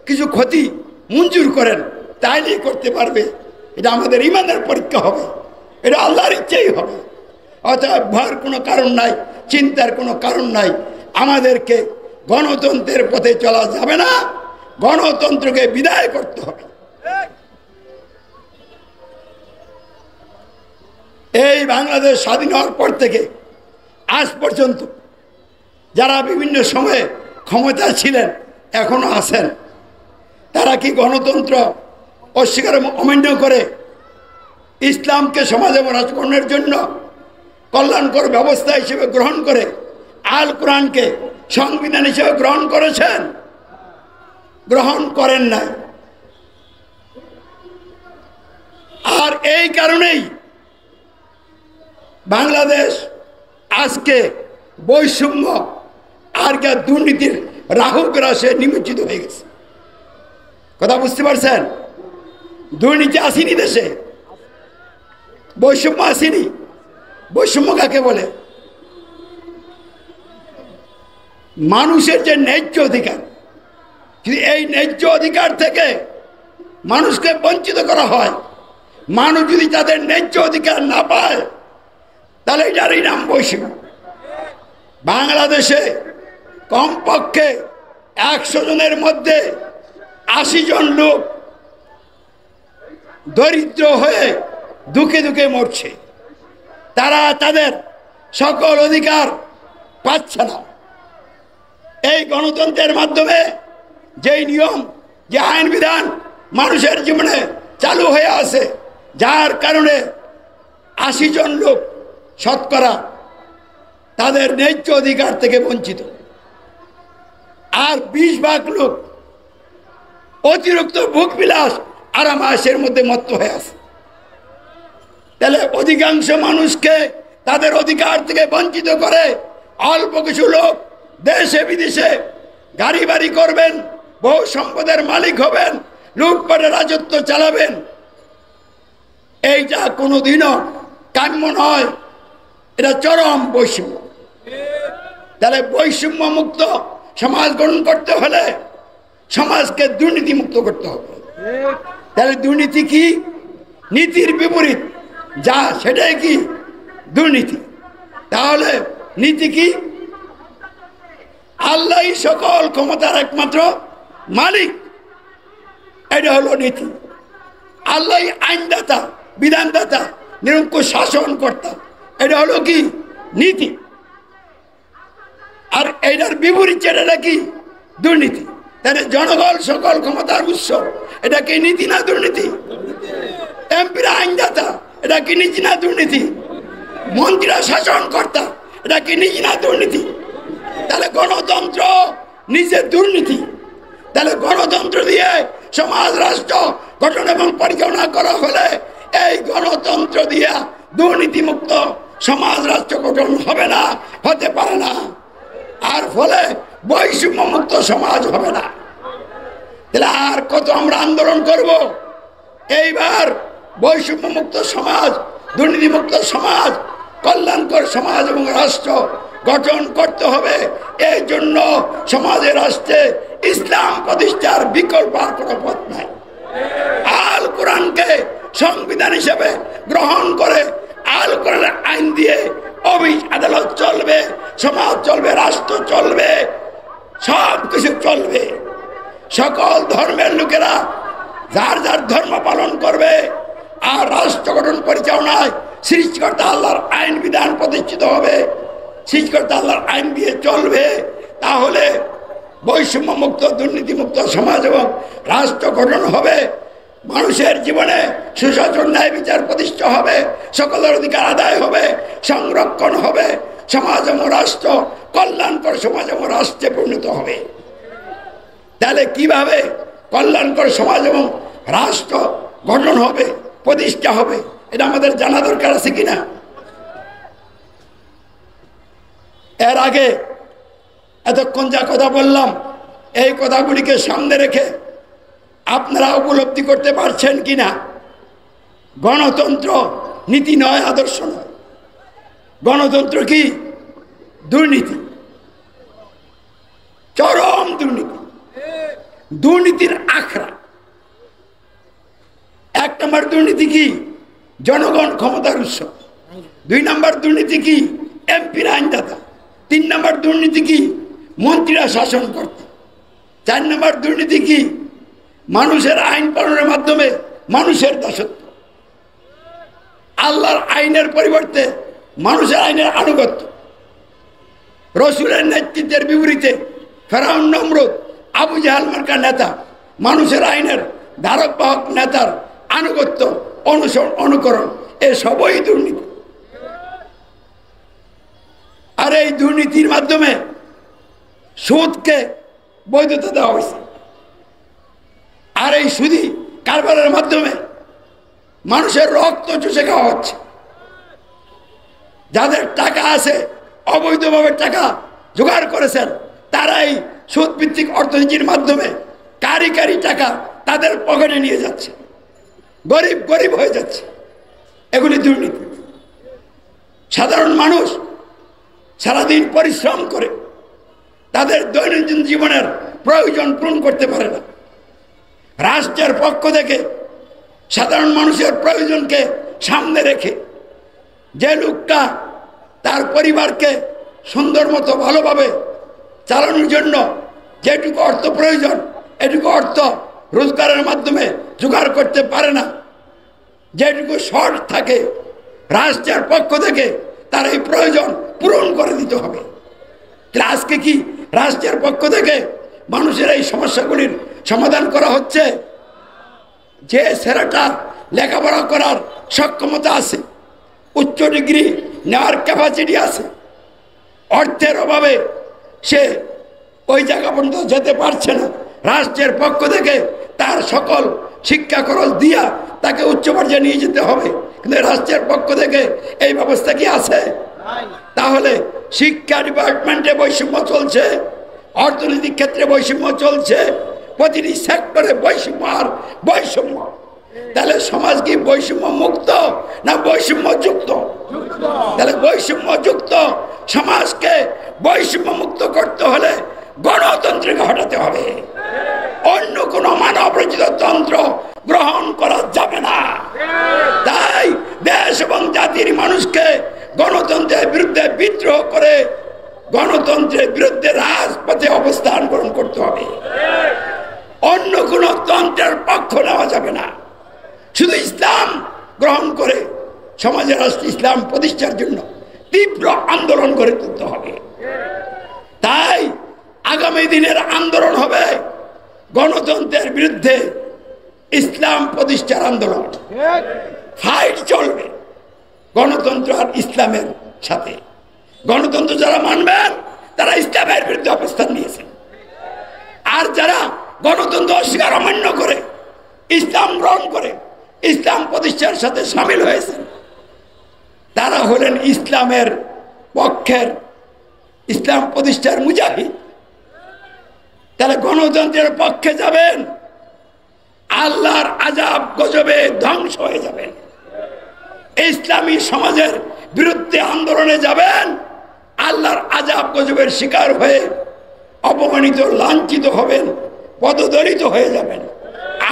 কিছু ক্ষতি মঞ্জুর করেন তাইলেই করতে পারবে। এটা আমাদের ঈমানের পরীক্ষা হবে, এটা আল্লাহর ইচ্ছেই হবে। অতএব ভয়ের কোনো কারণ নাই, চিন্তার কোনো কারণ নাই। আমাদেরকে গণতন্ত্রের পথে চলা যাবে না, গণতন্ত্রকে বিদায় করতে হবে। এই বাংলাদেশ স্বাধীন হওয়ার পর থেকে আজ পর্যন্ত যারা বিভিন্ন সময়ে ক্ষমতা ছিলেন, এখনো আছেন, তারা কি গণতন্ত্র অস্বীকার অমান্য করে ইসলামকে সমাজ এবং রাজকরণের জন্য কল্যাণকর ব্যবস্থা হিসেবে গ্রহণ করে আল কোরআনকে সংবিধান হিসেবে গ্রহণ করেছেন? গ্রহণ করেন নাই। আর এই কারণেই বাংলাদেশ আজকে বৈষম্য আর দুর্নীতির রাহু গ্রাসে নিমজ্জিত হয়ে গেছে। কথা বুঝতে পারছেন? দুর্নীতি আসেনি দেশে, বৈষম্য আসেনি। বৈষম্য কাকে বলে? মানুষের যে ন্যায্য অধিকার, যদি এই ন্যায্য অধিকার থেকে মানুষকে বঞ্চিত করা হয়, মানুষ যদি তাদের ন্যায্য অধিকার না পায়, তাহলে এটারই নাম বৈষম্য। বাংলাদেশে কমপক্ষে 100 জনের মধ্যে 80 জন লোক দরিদ্র হয়ে দুঃখে দুঃখে মরছে। তারা তাদের সকল অধিকার পাচ্ছে না। এই গণতন্ত্রের মাধ্যমে যেই নিয়ম, যে আইন বিধান মানুষের জীবনে চালু হয়ে আছে, যার কারণে 80 জন লোক শতকরা তাদের ন্যায্য অধিকার থেকে বঞ্চিত, আর 20 ভাগ লোক অতিরিক্ত ভোগ বিলাস আরাম আয়েশের মধ্যে মত্ত হয়ে আছে। তাহলে অধিকাংশ মানুষকে তাদের অধিকার থেকে বঞ্চিত করে অল্প কিছু লোক দেশে বিদেশে গাড়ি বাড়ি করবেন, বহু সম্পদের মালিক হবেন, লুটপাটের রাজত্ব চালাবেন। এইটা কোনোদিনও কাম্য নয়, এটা চরম বৈষম্য। তাহলে বৈষম্য মুক্ত সমাজ গঠন করতে হলে সমাজকে দুর্নীতি মুক্ত করতে হবে। তাহলে দুর্নীতি কি? নীতির বিপরীত যা, সেটাই কি? দুর্নীতি। তাহলে নীতি কি? আল্লাহই সকল ক্ষমতার একমাত্র মালিক, এটা হলো নীতি। আল্লাহই আইনদাতা, বিধানদাতা, নিরঙ্কুশ শাসনকর্তা, এটা হলো কি? নীতি। আর এটার বিপরীত যেটা কি? দুর্নীতি। তাহলে জনগণ সকল ক্ষমতার উৎস, এটা কি নীতি না দুর্নীতি? এমপিরা আইনদাতা, এটা কি নীতি না দুর্নীতি? মন্ত্রীরা শাসনকর্তা, এটা কি নীতি না দুর্নীতি? তাহলে গণতন্ত্র নিজে দুর্নীতি। তাহলে গণতন্ত্র দিয়ে সমাজ রাষ্ট্র গঠন এবং পরিচালনা করা হলে এই গণতন্ত্র দিয়ে দুর্নীতিমুক্ত সমাজ রাষ্ট্র গঠন হবে না, হতে পারে না। আর ফলে বৈষম্য মুক্ত সমাজ হবে না। তাহলে আর কত আমরা আন্দোলন করব? এইবার বৈষম্য মুক্ত সমাজ, দুর্নীতিমুক্ত সমাজ, কল্যাণকর সমাজ এবং রাষ্ট্র গঠন করতে হবে। এই জন্য সমাজে রাষ্ট্রে ইসলাম প্রতিষ্ঠার বিকল্প আর কোনো পথ নাই। আল কোরআনকে সংবিধান হিসেবে গ্রহণ করে আল কোরআনের আইন দিয়ে অফিস আদালত চলবে, সমাজ চলবে, রাষ্ট্র চলবে, সব কিছু চলবে। সকল ধর্মের লোকেরা যার যার ধর্ম পালন করবে, আর রাষ্ট্র গঠন পরিচালনায় সৃষ্টিকর্তা আল্লাহর আইন বিধান প্রতিষ্ঠিত হবে, সৃষ্টিকর্তা আল্লাহর আইন দিয়ে চলবে। তাহলে বৈষম্য মুক্ত, দুর্নীতিমুক্ত সমাজ এবং রাষ্ট্র গঠন হবে। মানুষের জীবনে সুশাসন ন্যায় বিচার প্রতিষ্ঠা হবে, সকলের অধিকার আদায় হবে, সংরক্ষণ হবে, সমাজ এবং রাষ্ট্র কল্যাণকর সমাজ এবং রাষ্ট্রে পরিণত হবে। তাহলে কিভাবে কল্যাণকর সমাজ এবং রাষ্ট্র গঠন হবে, প্রতিষ্ঠা হবে, এটা আমাদের জানা দরকার আছে কিনা? এর আগে এতক্ষণ যা কথা বললাম, এই কথাগুলিকে সামনে রেখে আপনারা উপলব্ধি করতে পারছেন কিনা? গণতন্ত্র নীতি নয়, আদর্শ নয়। গণতন্ত্র কি? দুর্নীতি, চরম দুর্নীতি, দুর্নীতির আখড়া। 1 নম্বর দুর্নীতি কি? জনগণ ক্ষমতার উৎস। 2 নম্বর দুর্নীতি কি? এমপির আইনদাতা। 3 নম্বর দুর্নীতি কি? মন্ত্রীরা শাসন করতে। 4 নম্বর দুর্নীতি কি? মানুষের আইন পালনের মাধ্যমে মানুষের দাসত্ব। আল্লাহর আইনের পরিবর্তে মানুষের আইনের আনুগত্য। রসুলের নেতৃত্বের বিপরীতে ফেরাউন, নমরুদ, আবু জাহাল মার্কা নেতা মানুষের আইনের ধারক বাহক নেতার আনুগত্য, অনুসরণ, অনুকরণ, এ সবই দুর্নীতি। আর এই দুর্নীতির মাধ্যমে সুদকে বৈধতা দেওয়া হয়েছে। আর এই সুদি কারবারের মাধ্যমে মানুষের রক্ত চুষে খাওয়া হচ্ছে। যাদের টাকা আছে, অবৈধভাবে টাকা জোগাড় করেছেন, তারাই সুদ ভিত্তিক অর্থনীতির মাধ্যমে কারি কারি টাকা তাদের পকেটে নিয়ে যাচ্ছে, গরিব গরিব হয়ে যাচ্ছে। এগুলি দুর্নীতি। সাধারণ মানুষ সারাদিন পরিশ্রম করে তাদের দৈনন্দিন জীবনের প্রয়োজন পূরণ করতে পারে না। রাষ্ট্রের পক্ষ থেকে সাধারণ মানুষের প্রয়োজনকে সামনে রেখে যে লোকটা তার পরিবারকে সুন্দর মতো ভালোভাবে চালানোর জন্য যেটুকু অর্থ প্রয়োজন, এটুকু অর্থ রোজগারের মাধ্যমে জোগাড় করতে পারে না, যেটুকু শর্ট থাকে, রাষ্ট্রের পক্ষ থেকে তার এই প্রয়োজন পূরণ করে দিতে হবে। আজকে কি রাষ্ট্রের পক্ষ থেকে মানুষের এই সমস্যাগুলির সমাধান করা হচ্ছে? যে ছেলেটা লেখাপড়া করার সক্ষমতা আছে, উচ্চ ডিগ্রি নেওয়ার ক্যাপাসিটি আছে, অর্থের অভাবে সে ওই জায়গা পর্যন্ত যেতে পারছে না, রাষ্ট্রের পক্ষ থেকে তার সকল শিক্ষা খরচ দিয়া তাকে উচ্চ পর্যায়ে নিয়ে যেতে হবে, কিন্তু রাষ্ট্রের পক্ষ থেকে এই ব্যবস্থা কি আছে? তাহলে শিক্ষা ডিপার্টমেন্টে বৈষম্য চলছে, অর্থনৈতিক ক্ষেত্রে বৈষম্য চলছে, প্রতিটি সেক্টরে বৈষম্য আর বৈষম্য। তাহলে সমাজ কি বৈষম্য মুক্ত না বৈষম্য যুক্ত? তাহলে বৈষম্য যুক্ত সমাজকে বৈষম্য মুক্ত করতে হলে গণতন্ত্রকে হটাতে হবে। অন্য কোন মানব রচিত তন্ত্র গ্রহণ করা যাবে না। তাই দেশ এবং জাতির মানুষকে গণতন্ত্রের বিরুদ্ধে বিদ্রোহ করে গণতন্ত্রের বিরুদ্ধে রাজপথে অবস্থান গ্রহণ করতে হবে। অন্য কোন তন্ত্রের পক্ষ নেওয়া যাবে না। শুধু ইসলাম গ্রহণ করে সমাজে রাষ্ট্র ইসলাম প্রতিষ্ঠার জন্য তীব্র আন্দোলন গড়ে তুলতে হবে। তাই আগামী দিনের আন্দোলন হবে গণতন্ত্রের বিরুদ্ধে ইসলাম প্রতিষ্ঠার আন্দোলন। ফাইট চলবে গণতন্ত্র আর ইসলামের সাথে। গণতন্ত্র যারা মানবেন তারা ইসলামের বিরুদ্ধে অবস্থান নিয়েছেন, আর যারা গণতন্ত্র অস্বীকার অমান্য করে ইসলাম গ্রহণ করে ইসলাম প্রতিষ্ঠার সাথে সামিল হয়েছেন, তারা হলেন ইসলামের পক্ষের, ইসলাম প্রতিষ্ঠার মুজাহিদ। তাহলে গণতন্ত্রের পক্ষে যাবেন, আল্লাহর আযাব গজবে ধ্বংস হয়ে যাবেন। ইসলামী সমাজের বিরুদ্ধে আন্দোলনে যাবেন, আল্লাহর আযাব গজবের শিকার হয়ে অপমানিত, লাঞ্ছিত হবেন, পদদলিত হয়ে যাবেন।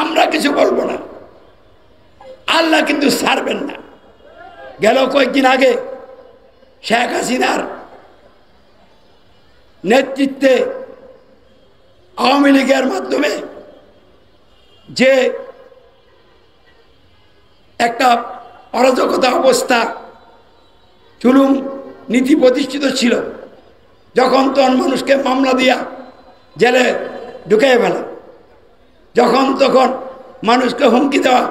আমরা কিছু বলবো না, আল্লাহ কিন্তু ছাড়বেন না। গেল কয়েকদিন আগে শেখ হাসিনার নেতৃত্বে আওয়ামী লীগের মাধ্যমে যে একটা অরাজকতা অবস্থা, জুলুম নীতি প্রতিষ্ঠিত ছিল, যখন তখন মানুষকে মামলা দিয়া জেলে ঢুকিয়ে ফেলা, যখন তখন মানুষকে হুমকি দেওয়া,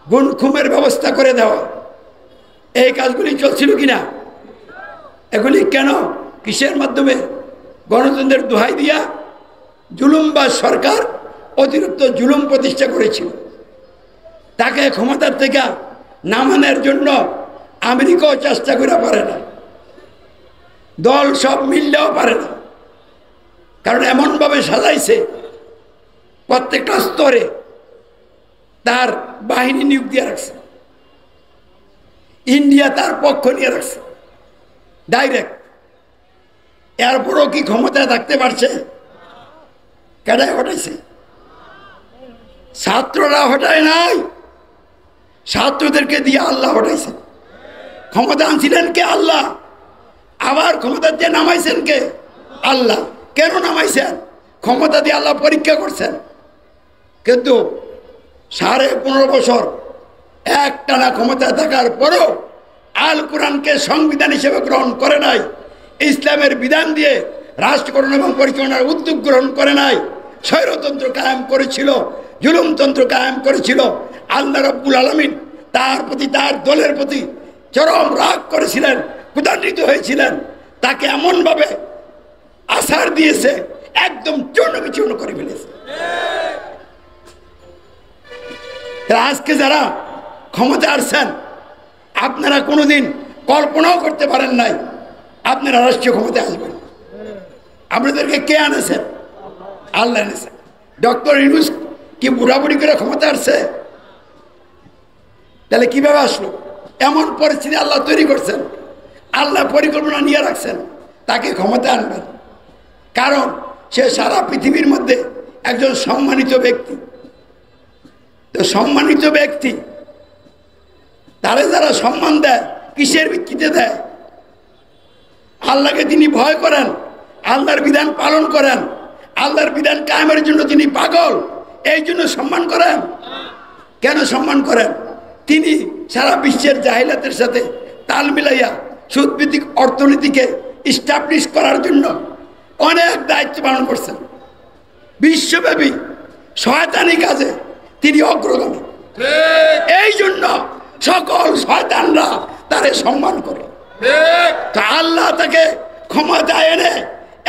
গুণ খুমের ব্যবস্থা করে দেওয়া, এই কাজগুলি চলছিল কিনা? এগুলি কেন, কিসের মাধ্যমে? গণতন্ত্রের দোহাই দিয়া জুলুমবাজ সরকার অতিরিক্ত জুলুম প্রতিষ্ঠা করেছিল। তাকে ক্ষমতার থেকে নামানোর জন্য আমেরিকাও চেষ্টা করে পারে না, দল সব মিললেও পারে না, কারণ এমনভাবে সাজাইছে প্রত্যেকটা স্তরে তার বাহিনী নিয়োগ দিয়ে রাখছে। ইন্ডিয়া তার পক্ষ নিয়ে রাখছে ডাইরেক্ট। এরপরও কি ক্ষমতায় থাকতে পারছে? কেডায় হটাইছে? ছাত্ররা হটায় নাই, ছাত্রদেরকে দিয়ে আল্লাহ হটাইছে। ক্ষমতা আনছিলেন কে? আল্লাহ। আবার ক্ষমতা দিয়ে নামাইছেন কে? আল্লাহ। কেন নামাইছেন? ক্ষমতা দিয়ে আল্লাহ পরীক্ষা করছেন। কিন্তু 15.5 বছর একটানা ক্ষমতায় থাকার পরও আল কোরআনকে সংবিধান হিসেবে গ্রহণ করে নাই, ইসলামের বিধান দিয়ে রাষ্ট্রকরণ এবং পরিচালনার উদ্যোগ গ্রহণ করে নাই, স্বৈরতন্ত্র কায়েম করেছিল, জুলুমতন্ত্র কায়েম করেছিল। আল্লাহ রাব্বুল আলামিন তার প্রতি, তার দলের প্রতি চরম রাগ করেছিলেন, ক্রোধান্বিত হয়েছিলেন। তাকে এমনভাবে আছাড় দিয়েছে, একদম চূর্ণ বিচূর্ণ করে ফেলেছে। আজকে যারা ক্ষমতা আসছেন, আপনারা কোনোদিন কল্পনাও করতে পারেন নাই আপনারা রাষ্ট্রীয় ক্ষমতায় আসবেন। আপনাদেরকে কে আনেছেন? আল্লাহ এনেছেন। ডক্টর ইউনূস কি বুড়াবুড়ি করে ক্ষমতা আসছে? তাহলে কিভাবে আসলো? এমন পরিস্থিতি আল্লাহ তৈরি করছেন, আল্লাহ পরিকল্পনা নিয়ে রাখছেন তাকে ক্ষমতা আনবেন। কারণ সে সারা পৃথিবীর মধ্যে একজন সম্মানিত ব্যক্তি। তো সম্মানিত ব্যক্তি তারে যারা সম্মান দেয়, কিসের ভিত্তিতে দেয়? আল্লাহকে তিনি ভয় করেন, আল্লাহর বিধান পালন করেন, আল্লাহর বিধান কায়েমের জন্য তিনি পাগল, এই জন্য সম্মান করেন। কেন সম্মান করেন? তিনি সারা বিশ্বের জাহিলাতের সাথে তাল মিলাইয়া সুদভিত্তিক অর্থনীতিকে ইস্টাবলিশ করার জন্য অনেক দায়িত্ব পালন করছেন। বিশ্বব্যাপী শয়তানি কাজে তিনি অগ্রগামী। এই জন্য সকল শয়তানরা তারে সম্মান করে। তো আল্লাহ তাকে ক্ষমতায় এনে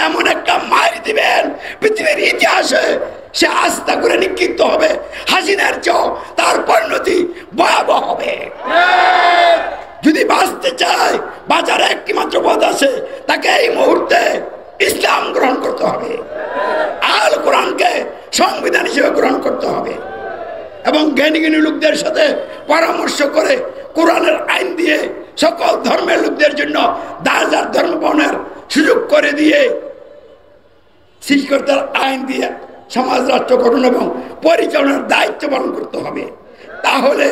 এমন একটা মার দিবেন, পৃথিবীর ইতিহাসে সে আস্থা করে নিক্ষিপ্ত হবে। হাসিনার চেয়েও তার পরিণতি ভয়াবহ হবে। যদি বাঁচতে চায়, বাঁচার একটি মাত্র পথ আছে, তাকে এই মুহূর্তে ইসলাম গ্রহণ করতে হবে, আল কোরআনকে সংবিধান হিসেবে গ্রহণ করতে হবে এবং জ্ঞানী জ্ঞানী লোকদের সাথে পরামর্শ করে কোরআনের আইন দিয়ে সকল ধর্মের লোকদের জন্য যার ধর্ম পালনের সুযোগ করে দিয়ে সৃষ্টিকর্তার আইন দিয়ে সমাজ রাষ্ট্র গঠন এবং পরিচালনার দায়িত্ব পালন করতে হবে। তাহলে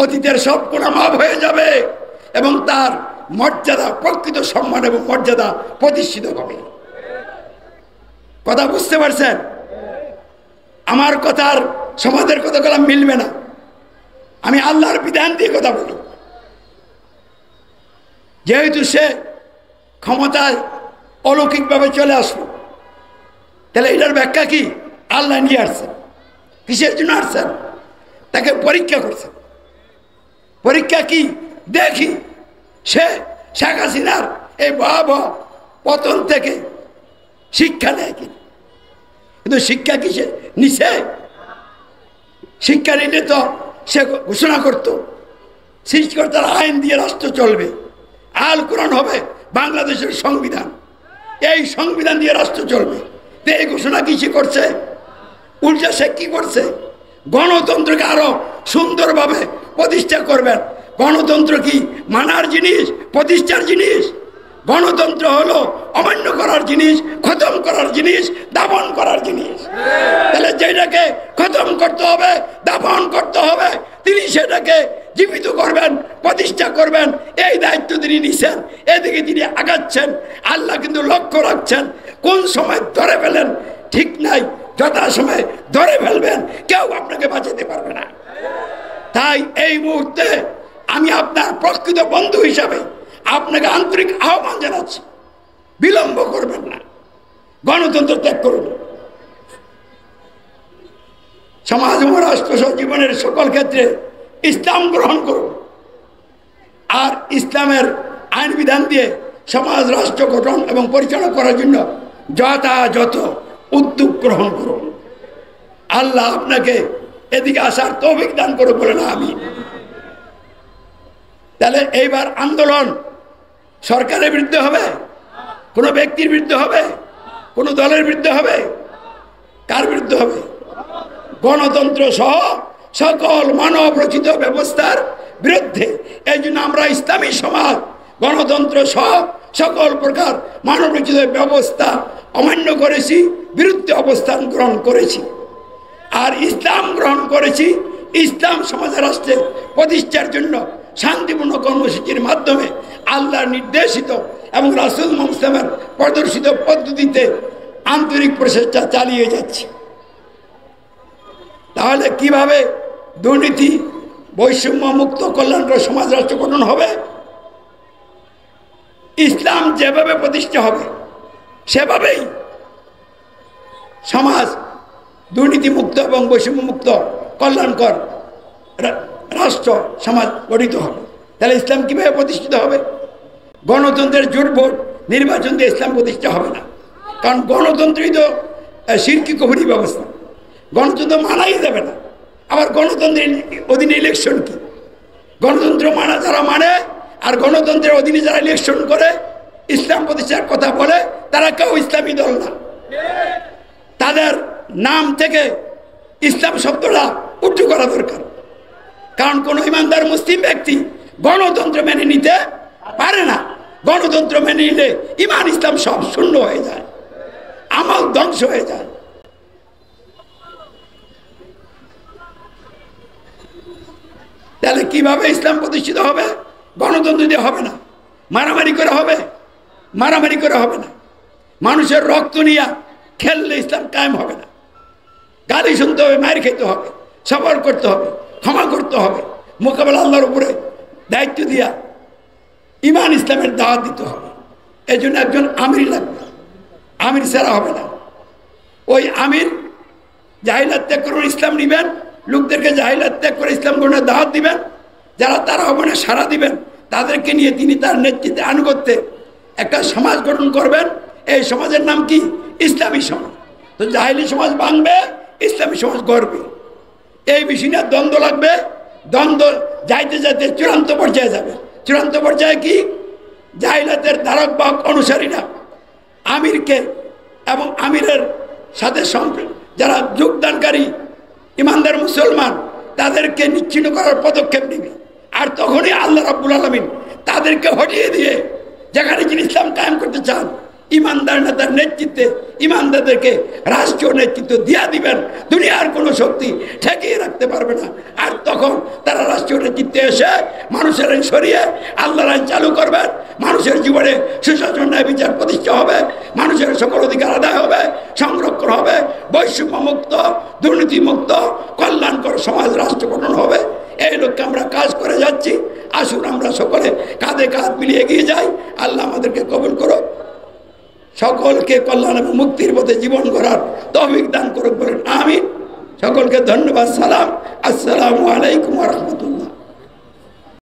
অতীতের সব গুনাহ মাফ হয়ে যাবে এবং তার মর্যাদা, প্রকৃত সম্মান এবং মর্যাদা প্রতিষ্ঠিত হবে। কথা বুঝতে পারছেন? আমার কথার সমাজের কথাগুলো মিলবে না। আমি আল্লাহর বিধান দিয়ে কথা বলি। যেহেতু সে ক্ষমতায় অলৌকিকভাবে চলে আসলো, তাহলে এটার ব্যাখ্যা কি? আল্লাহ নিয়ে আসছেন। কিসের জন্য আসছেন? তাকে পরীক্ষা করছেন। পরীক্ষা কি? দেখি সে শেখ হাসিনার এই ভয়াবহ পতন থেকে শিক্ষা নেয় কিনা। কিন্তু শিক্ষা কিসে নিছে? শিক্ষা নিলে তো সে ঘোষণা করত সৃষ্টিকর্তার আইন দিয়ে রাষ্ট্র চলবে, আল কোরআন হবে বাংলাদেশের সংবিধান, এই সংবিধান দিয়ে রাষ্ট্র চলবে। তো এই ঘোষণা কি সে করছে? উল্টা সে কি করছে? গণতন্ত্রকে আরো সুন্দরভাবে প্রতিষ্ঠা করবেন। গণতন্ত্র কি মানার জিনিস, প্রতিষ্ঠার জিনিস? গণতন্ত্র হলো অমান্য করার জিনিস, খতম করার জিনিস, দাফন করার জিনিস। তাহলে যেটাকে খতম করতে হবে, দাফন করতে হবে, তিনি সেটাকে জীবিত করবেন, প্রতিষ্ঠা করবেন, এই দায়িত্ব তিনি নিছেন। এদিকে তিনি আগাচ্ছেন। আল্লাহ কিন্তু লক্ষ্য রাখছেন কোন সময় ধরে ফেলেন ঠিক নাই, যথা সময় ধরে ফেলবেন, কেউ আপনাকে বাঁচাতে পারবে না। তাই এই মুহূর্তে আমি আপনার প্রকৃত বন্ধু হিসাবে আপনাকে আন্তরিক আহ্বান জানাচ্ছি, বিলম্ব করবেন না, গণতন্ত্র ত্যাগ করুন। সমাজ ও রাষ্ট্র জীবনের সকল ক্ষেত্রে ইসলাম গ্রহণ করুন আর ইসলামের আইন বিধান দিয়ে সমাজ রাষ্ট্র গঠন এবং পরিচালনা করার জন্য যথাযথ উদ্যোগ গ্রহণ করুন। আল্লাহ আপনাকে এদিকে আসার তৌফিক দান করে বলে না আমি। তাহলে এইবার আন্দোলন সরকারের বিরুদ্ধে হবে, কোনো ব্যক্তির বিরুদ্ধে হবে, কোনো দলের বিরুদ্ধে হবে? কার বিরুদ্ধে হবে? গণতন্ত্র সহ সকল মানব রচিত ব্যবস্থার বিরুদ্ধে। এই জন্য আমরা ইসলামী সমাজ গণতন্ত্র সহ সকল প্রকার মানব রচিত ব্যবস্থা অমান্য করেছি, বিরুদ্ধে অবস্থান গ্রহণ করেছি আর ইসলাম গ্রহণ করেছি। ইসলাম সমাজ রাষ্ট্রে প্রতিষ্ঠার জন্য শান্তিপূর্ণ কর্মসূচির মাধ্যমে আল্লাহর নির্দেশিত এবং রাসূল মুহাম্মদের প্রদর্শিত পদ্ধতিতে আন্তরিক প্রচেষ্টা চালিয়ে যাচ্ছি। তাহলে কিভাবে দুর্নীতি বৈষম্য মুক্ত কল্যাণকর সমাজ রাষ্ট্র গঠন হবে? ইসলাম যেভাবে প্রতিষ্ঠা হবে সেভাবেই সমাজ দুর্নীতিমুক্ত এবং বৈষম্য মুক্ত কল্যাণকর রাষ্ট্র সমাজ গঠিত হবে। তাহলে ইসলাম কিভাবে প্রতিষ্ঠিত হবে? গণতন্ত্রের জোট ভোট নির্বাচন দিয়ে ইসলাম প্রতিষ্ঠা হবে না, কারণ গণতন্ত্রই তো শিরকি কুফরি ব্যবস্থা, গণতন্ত্র মানাই যাবে না। আবার গণতন্ত্রের অধীনে ইলেকশন কি? গণতন্ত্র মানা যারা মানে আর গণতন্ত্রের অধীনে যারা ইলেকশন করে ইসলাম প্রতিষ্ঠার কথা বলে তারা কেউ ইসলামী দল না। তাদের নাম থেকে ইসলাম শব্দটা উঠু করা দরকার, কারণ কোন ইমানদার মুসলিম ব্যক্তি গণতন্ত্র মেনে নিতে পারে না। গণতন্ত্র মেনে নিলে ইমান ইসলাম সব শূন্য হয়ে যায়, আমল ধ্বংস হয়ে যায়। তাহলে কিভাবে ইসলাম প্রতিষ্ঠিত হবে? গণতন্ত্র দিয়ে হবে না, মারামারি করে হবে? মারামারি করে হবে না। মানুষের রক্ত নিয়ে খেললে ইসলাম কায়েম হবে না। গালি শুনতে হবে, মায়ের খেতে হবে, সবর করতে হবে, ক্ষমা করতে হবে, মোকাবেলা আল্লাহর উপরে দায়িত্ব দিয়া ইমান ইসলামের দাওয়াত দিতে হবে। এই জন্য একজন আমির লাগবে, আমির ছাড়া হবে না। ওই আমির জাহিলাত ত্যাগ করে ইসলাম নিবেন, লোকদেরকে জাহিলাত ত্যাগ করে ইসলাম গ্রহণের দাওয়াত দিবেন। যারা তার আহ্বানে সাড়া দিবেন তাদেরকে নিয়ে তিনি তার নেতৃত্বে আনুগত্যে একটা সমাজ গঠন করবেন। এই সমাজের নাম কি? ইসলামী সমাজ। তো জাহিলি সমাজ ভাঙবে, ইসলামী সমাজ গড়বে। এই বিষয় নিয়ে দ্বন্দ্ব লাগবে। দ্বন্দ্ব যাইতে যাইতে চূড়ান্ত পর্যায়ে যাবে। চূড়ান্ত পর্যায়ে কি? জাহিলাতের ধারক বাহক অনুসারীরা আমিরকে এবং আমিরের সাথে যারা যোগদানকারী ইমানদার মুসলমান তাদেরকে নিচ্ছিন্ন করার পদক্ষেপ নেবে। আর তখনই আল্লাহ রাব্বুল আলামিন তাদেরকে হটিয়ে দিয়ে যেখানে যিনি ইসলাম কায়েম করতে চান ইমানদার নেতার নেতৃত্বে ইমানদারদেরকে রাষ্ট্রীয় নেতৃত্ব দিয়া দিবেন। দুনিয়ার কোনো শক্তি ঠেকিয়ে রাখতে পারবে না। আর তখন তারা রাষ্ট্রীয় নেতৃত্বে এসে মানুষের আইন সরিয়ে আল্লাহর আইন চালু করবেন। মানুষের জীবনে সুশাসন ন্যায় বিচার প্রতিষ্ঠা হবে, মানুষের সকল অধিকার আদায় হবে, সংরক্ষণ হবে, বৈষম্য মুক্ত দুর্নীতি মুক্ত কল্যাণকর সমাজ রাষ্ট্র গঠন হবে। এই লক্ষ্যে আমরা কাজ করে যাচ্ছি। আসুন আমরা সকলে কাঁধে কাঁধ মিলিয়ে এগিয়ে যাই। আল্লাহ আমাদেরকে কবুল করো, সকলকে কল্যাণ এবং মুক্তির পথে জীবন করার তৌফিক দান করুক বলেন আমিন। সকলকে ধন্যবাদ। সালাম, আসসালামু আলাইকুম ওয়া রাহমাতুল্লাহ।